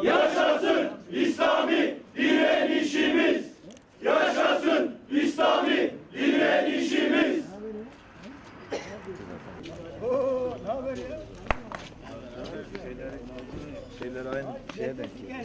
Yaşasın İslami direnişimiz. Yaşasın İslami direnişimiz. Ne haber ya? Şeyler aynı şeye denk geliyor.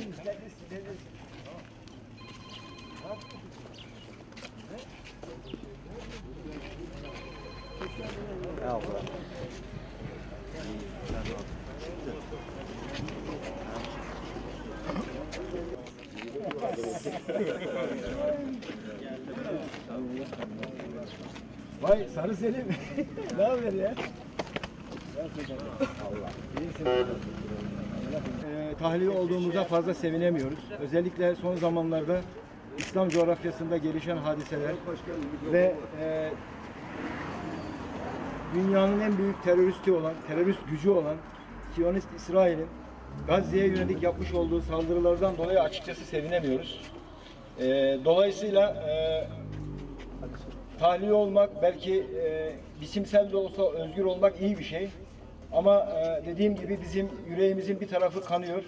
Vay Sarı Selim. Ne haber ya? Tahliye olduğumuza fazla sevinemiyoruz. Özellikle son zamanlarda İslam coğrafyasında gelişen hadiseler ve dünyanın en büyük terörist gücü olan Siyonist İsrail'in Gazze'ye yönelik yapmış olduğu saldırılardan dolayı açıkçası sevinemiyoruz. Dolayısıyla tahliye olmak, belki biçimsel de olsa özgür olmak iyi bir şey. Ama dediğim gibi bizim yüreğimizin bir tarafı kanıyor.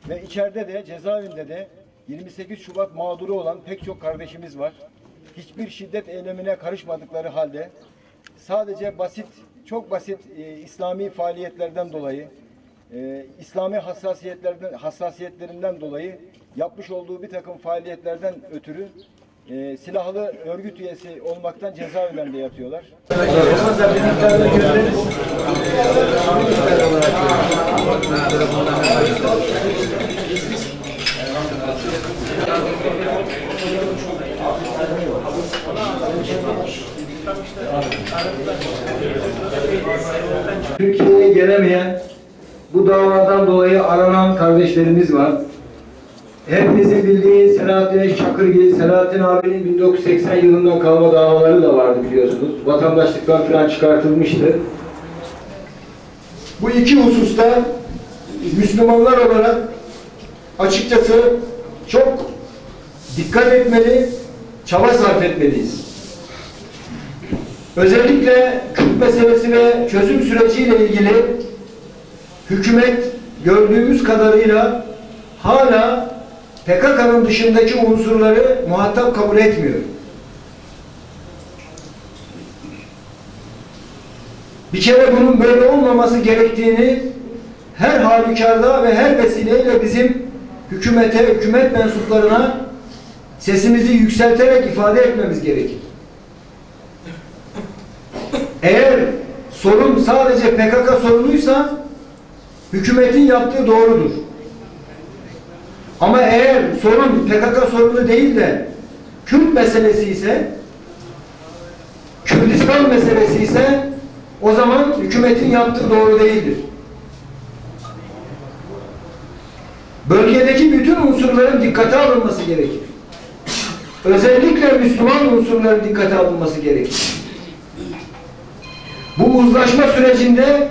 Ve içeride de, cezaevinde de 28 Şubat mağduru olan pek çok kardeşimiz var. Hiçbir şiddet eylemine karışmadıkları halde sadece çok basit İslami faaliyetlerden dolayı, İslami hassasiyetlerinden dolayı yapmış olduğu bir takım faaliyetlerden ötürü silahlı örgüt üyesi olmaktan cezaevlerinde yatıyorlar. Türkiye'ye gelemeyen, bu davadan dolayı aranan kardeşlerimiz var. Hepinizin bildiği Selahattin Çakırgil, Selahattin abinin 1980 yılında kalma davaları da vardı biliyorsunuz. Vatandaşlıktan falan çıkartılmıştı. Bu iki hususta Müslümanlar olarak açıkçası çok dikkat etmeli, çaba sarf etmeliyiz. Özellikle Kürt meselesi ve çözüm süreciyle ilgili hükümet gördüğümüz kadarıyla hala PKK'nın dışındaki unsurları muhatap kabul etmiyor. Bir kere bunun böyle olmaması gerektiğini her halükarda ve her vesileyle bizim hükümet mensuplarına sesimizi yükselterek ifade etmemiz gerekir. Eğer sorun sadece PKK sorunuysa hükümetin yaptığı doğrudur. Ama eğer sorun PKK sorunu değil de Kürt meselesi ise, Kürdistan meselesi ise o zaman hükümetin yaptığı doğru değildir. Bölgedeki bütün unsurların dikkate alınması gerekir. Özellikle Müslüman unsurların dikkate alınması gerekir. Bu uzlaşma sürecinde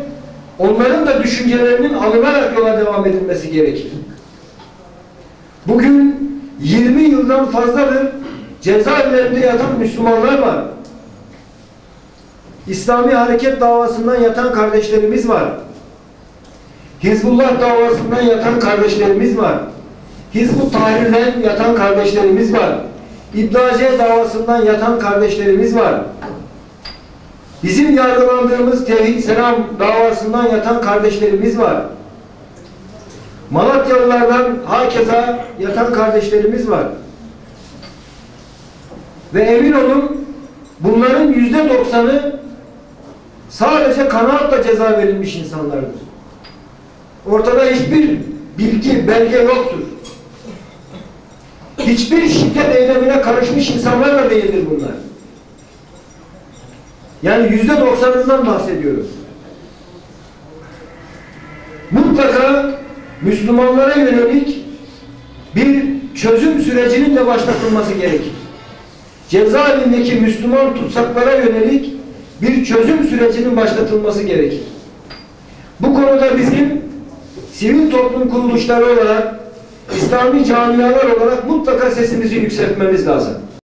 onların da düşüncelerinin alınarak yola devam edilmesi gerekir. Bugün 20 yıldan fazladır cezaevlerinde yatan Müslümanlar var. İslami Hareket davasından yatan kardeşlerimiz var. Hizbullah davasından yatan kardeşlerimiz var. Hizb-ut Tahrir'den yatan kardeşlerimiz var. İbn-i davasından yatan kardeşlerimiz var. Bizim yargılandığımız Tevhid Selam davasından yatan kardeşlerimiz var. Malatyalılardan hakeza yatan kardeşlerimiz var. Ve emin olun bunların %90'ı sadece kanaatla ceza verilmiş insanlardır. Ortada hiçbir bilgi, belge yoktur. Hiçbir şiddet eylemine karışmış insanlar da değildir bunlar. Yani %90'ından bahsediyoruz. Mutlaka Müslümanlara yönelik bir çözüm sürecinin de başlatılması gerekir. Cezaevindeki Müslüman tutsaklara yönelik bir çözüm sürecinin başlatılması gerekir. Bu konuda bizim sivil toplum kuruluşları olarak, İslami camialar olarak mutlaka sesimizi yükseltmemiz lazım.